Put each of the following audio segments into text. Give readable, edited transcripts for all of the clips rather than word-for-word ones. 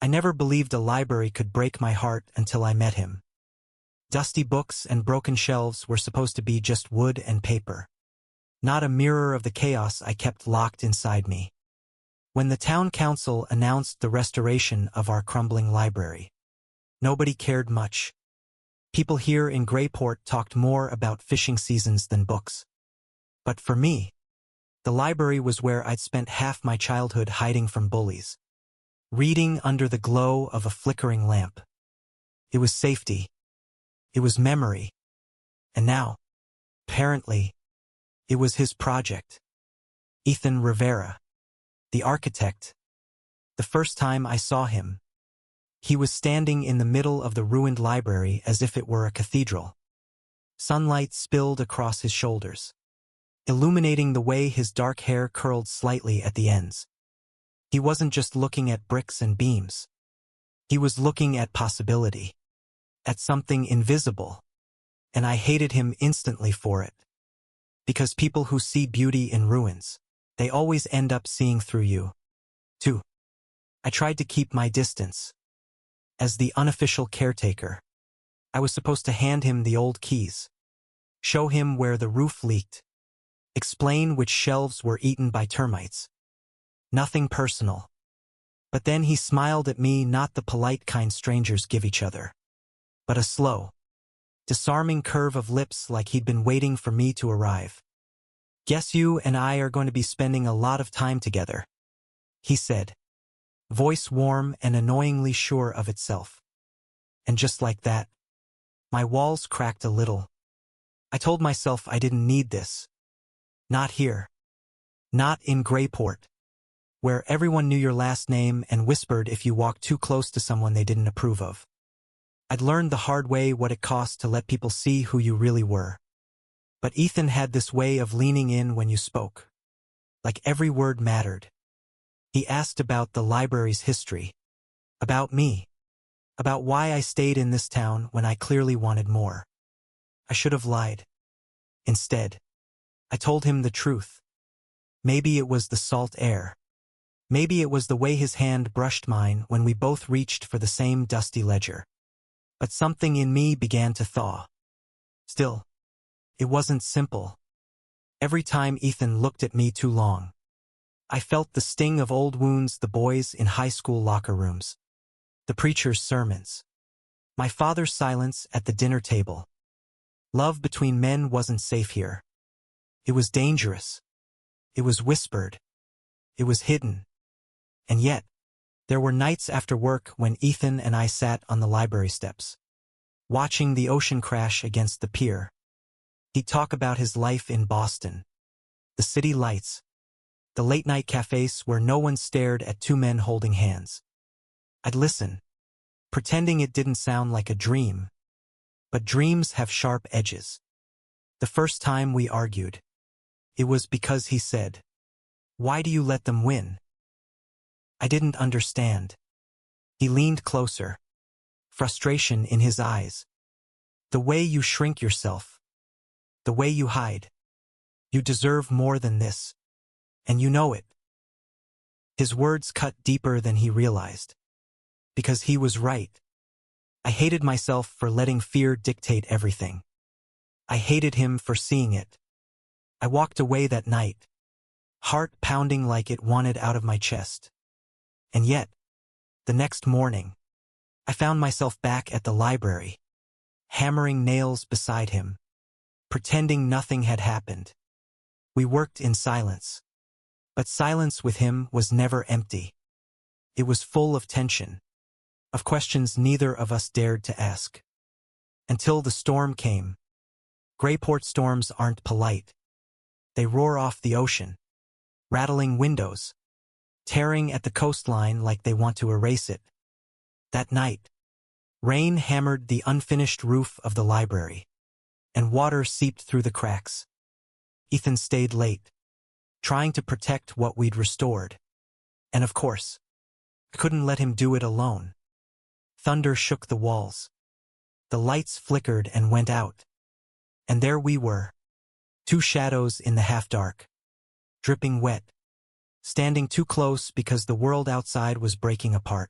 I never believed a library could break my heart until I met him. Dusty books and broken shelves were supposed to be just wood and paper, not a mirror of the chaos I kept locked inside me. When the town council announced the restoration of our crumbling library, nobody cared much. People here in Greyport talked more about fishing seasons than books. But for me, the library was where I'd spent half my childhood hiding from bullies, reading under the glow of a flickering lamp. It was safety. It was memory. And now, apparently, it was his project. Ethan Rivera, the architect. The first time I saw him, he was standing in the middle of the ruined library as if it were a cathedral. Sunlight spilled across his shoulders, illuminating the way his dark hair curled slightly at the ends. He wasn't just looking at bricks and beams. He was looking at possibility, at something invisible, and I hated him instantly for it. Because people who see beauty in ruins, they always end up seeing through you, too. I tried to keep my distance. As the unofficial caretaker, I was supposed to hand him the old keys, show him where the roof leaked, explain which shelves were eaten by termites. Nothing personal. But then he smiled at me, not the polite kind strangers give each other, but a slow, disarming curve of lips like he'd been waiting for me to arrive. "Guess you and I are going to be spending a lot of time together," he said, voice warm and annoyingly sure of itself. And just like that, my walls cracked a little. I told myself I didn't need this. Not here. Not in Greyport, where everyone knew your last name and whispered if you walked too close to someone they didn't approve of. I'd learned the hard way what it cost to let people see who you really were. But Ethan had this way of leaning in when you spoke. Like every word mattered. He asked about the library's history, about me, about why I stayed in this town when I clearly wanted more. I should have lied. Instead, I told him the truth. Maybe it was the salt air. Maybe it was the way his hand brushed mine when we both reached for the same dusty ledger. But something in me began to thaw. Still, it wasn't simple. Every time Ethan looked at me too long, I felt the sting of old wounds, the boys in high school locker rooms, the preacher's sermons, my father's silence at the dinner table. Love between men wasn't safe here. It was dangerous. It was whispered. It was hidden. And yet, there were nights after work when Ethan and I sat on the library steps, watching the ocean crash against the pier. He'd talk about his life in Boston, the city lights, the late-night cafes where no one stared at two men holding hands. I'd listen, pretending it didn't sound like a dream. But dreams have sharp edges. The first time we argued, it was because he said, "Why do you let them win?" I didn't understand. He leaned closer, frustration in his eyes. "The way you shrink yourself, the way you hide. You deserve more than this. And you know it." His words cut deeper than he realized. Because he was right. I hated myself for letting fear dictate everything. I hated him for seeing it. I walked away that night, heart pounding like it wanted out of my chest. And yet, the next morning, I found myself back at the library, hammering nails beside him, pretending nothing had happened. We worked in silence. But silence with him was never empty. It was full of tension, of questions neither of us dared to ask. Until the storm came. Greyport storms aren't polite. They roar off the ocean, rattling windows, tearing at the coastline like they want to erase it. That night, rain hammered the unfinished roof of the library, and water seeped through the cracks. Ethan stayed late, trying to protect what we'd restored. And of course, I couldn't let him do it alone. Thunder shook the walls. The lights flickered and went out. And there we were, two shadows in the half-dark, dripping wet, standing too close because the world outside was breaking apart.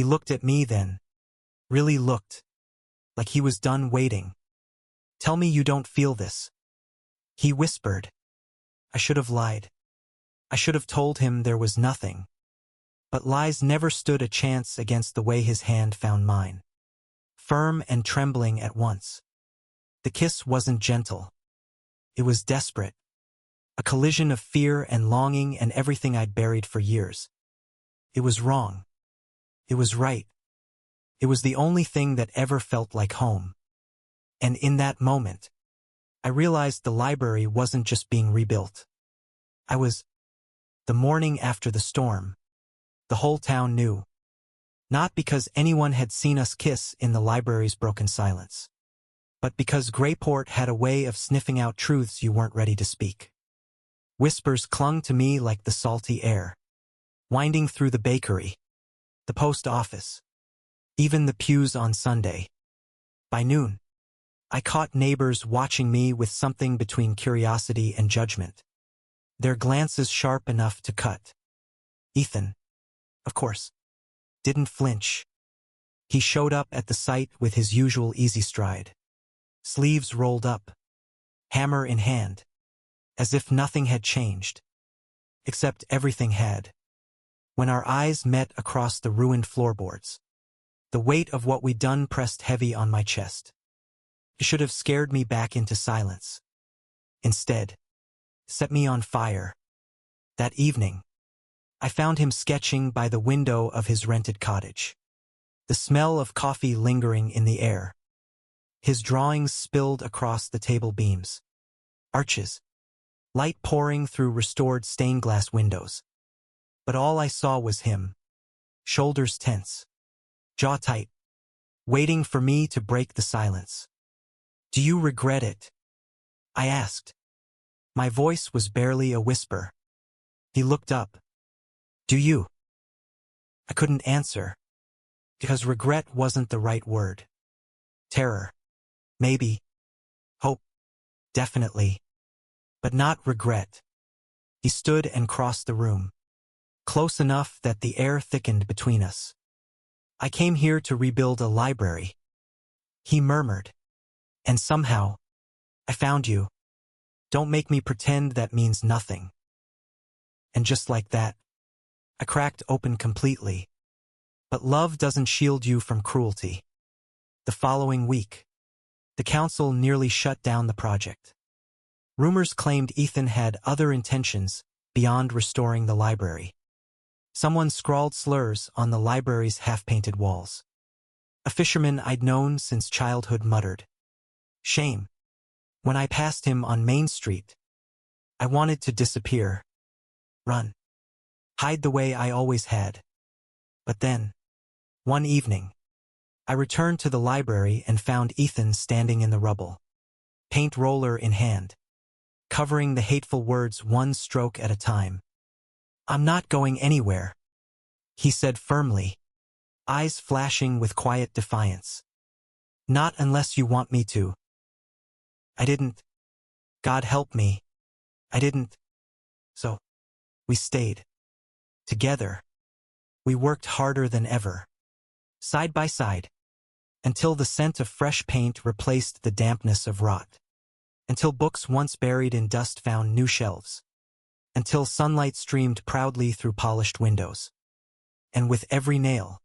He looked at me then. Really looked. Like he was done waiting. Tell me you don't feel this. He whispered. I should have lied. I should have told him there was nothing. But lies never stood a chance against the way his hand found mine. Firm and trembling at once. The kiss wasn't gentle. It was desperate. A collision of fear and longing and everything I'd buried for years. It was wrong. It was right. It was the only thing that ever felt like home. And in that moment, I realized the library wasn't just being rebuilt. I was. The morning after the storm. The whole town knew. Not because anyone had seen us kiss in the library's broken silence, but because Greyport had a way of sniffing out truths you weren't ready to speak. Whispers clung to me like the salty air, winding through the bakery, the post office, even the pews on Sunday. By noon, I caught neighbors watching me with something between curiosity and judgment, their glances sharp enough to cut. Ethan, of course, didn't flinch. He showed up at the site with his usual easy stride, sleeves rolled up, hammer in hand, as if nothing had changed. Except everything had. When our eyes met across the ruined floorboards, the weight of what we'd done pressed heavy on my chest. It should have scared me back into silence. Instead, set me on fire. That evening, I found him sketching by the window of his rented cottage. The smell of coffee lingering in the air. His drawings spilled across the table beams. Arches. Light pouring through restored stained glass windows. But all I saw was him. Shoulders tense. Jaw tight. Waiting for me to break the silence. Do you regret it? I asked. My voice was barely a whisper. He looked up. Do you? I couldn't answer. Because regret wasn't the right word. Terror. Maybe. Hope. Definitely. But not regret. He stood and crossed the room. Close enough that the air thickened between us. I came here to rebuild a library. He murmured. And somehow, I found you. Don't make me pretend that means nothing. And just like that, I cracked open completely. But love doesn't shield you from cruelty. The following week, the council nearly shut down the project. Rumors claimed Ethan had other intentions beyond restoring the library. Someone scrawled slurs on the library's half-painted walls. A fisherman I'd known since childhood muttered, "Shame." When I passed him on Main Street, I wanted to disappear. Run. Hide the way I always had. But then, one evening, I returned to the library and found Ethan standing in the rubble, paint roller in hand, covering the hateful words one stroke at a time. I'm not going anywhere, he said firmly, eyes flashing with quiet defiance. Not unless you want me to. I didn't. God help me. I didn't. So, we stayed. Together. We worked harder than ever. Side by side. Until the scent of fresh paint replaced the dampness of rot. Until books once buried in dust found new shelves. Until sunlight streamed proudly through polished windows. And with every nail,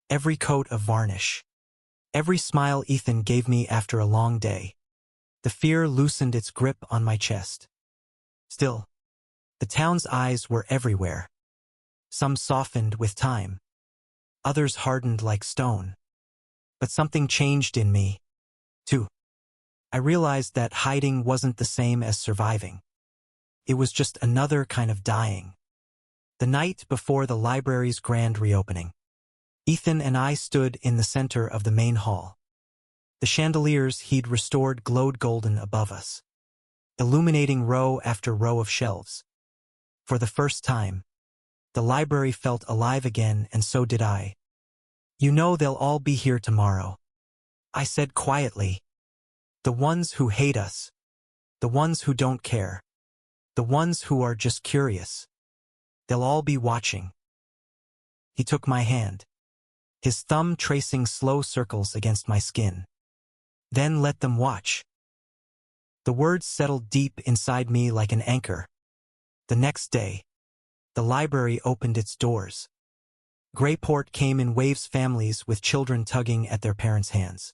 every coat of varnish, every smile Ethan gave me after a long day, the fear loosened its grip on my chest. Still, the town's eyes were everywhere. Some softened with time. Others hardened like stone. But something changed in me, too. I realized that hiding wasn't the same as surviving. It was just another kind of dying. The night before the library's grand reopening, Ethan and I stood in the center of the main hall. The chandeliers he'd restored glowed golden above us, illuminating row after row of shelves. For the first time, the library felt alive again, and so did I. You know they'll all be here tomorrow, I said quietly. The ones who hate us. The ones who don't care. The ones who are just curious. They'll all be watching. He took my hand. his thumb tracing slow circles against my skin. Then let them watch. The words settled deep inside me like an anchor. The next day, the library opened its doors. Greyport came in waves, families with children tugging at their parents' hands.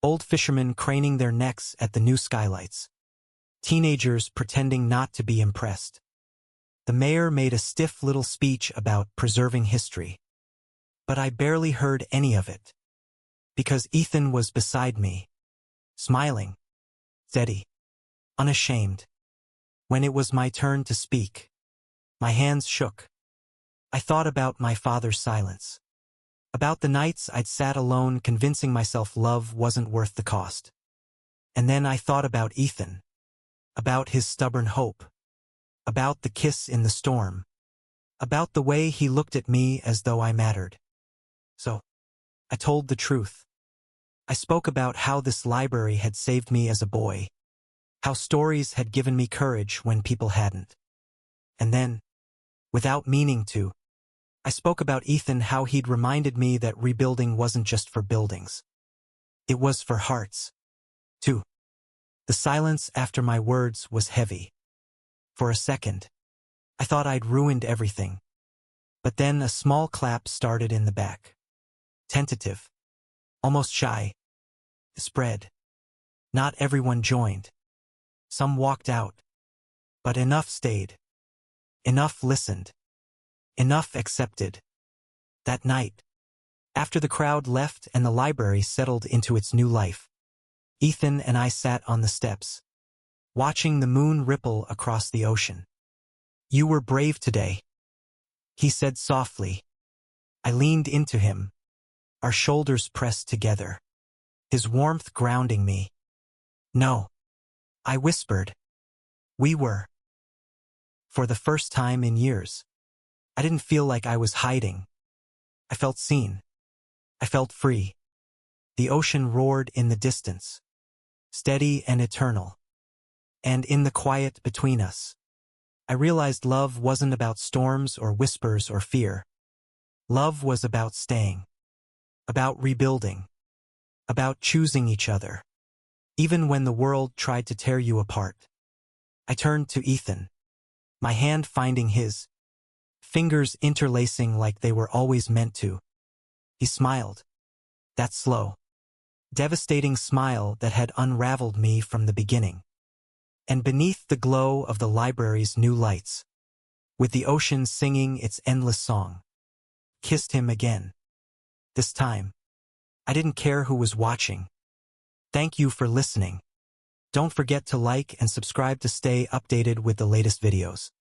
Old fishermen craning their necks at the new skylights. Teenagers pretending not to be impressed. The mayor made a stiff little speech about preserving history. But I barely heard any of it. Because Ethan was beside me. Smiling. Steady. Unashamed. When it was my turn to speak, my hands shook. I thought about my father's silence. About the nights I'd sat alone convincing myself love wasn't worth the cost. And then I thought about Ethan. About his stubborn hope. About the kiss in the storm. About the way he looked at me as though I mattered. So, I told the truth. I spoke about how this library had saved me as a boy. How stories had given me courage when people hadn't. And then, without meaning to, I spoke about Ethan, how he'd reminded me that rebuilding wasn't just for buildings. It was for hearts, too. The silence after my words was heavy. For a second, I thought I'd ruined everything. But then a small clap started in the back. Tentative. Almost shy. Spread. Not everyone joined. Some walked out. But enough stayed. Enough listened. Enough accepted. That night, after the crowd left and the library settled into its new life, Ethan and I sat on the steps, watching the moon ripple across the ocean. "You were brave today," he said softly. I leaned into him, our shoulders pressed together, his warmth grounding me. "No," I whispered. "We were." For the first time in years, I didn't feel like I was hiding. I felt seen. I felt free. The ocean roared in the distance, steady and eternal. And in the quiet between us, I realized love wasn't about storms or whispers or fear. Love was about staying, about rebuilding, about choosing each other, even when the world tried to tear you apart. I turned to Ethan, my hand finding his, fingers interlacing like they were always meant to. He smiled. That slow, devastating smile that had unraveled me from the beginning. And beneath the glow of the library's new lights, with the ocean singing its endless song, kissed him again. This time, I didn't care who was watching. Thank you for listening. Don't forget to like and subscribe to stay updated with the latest videos.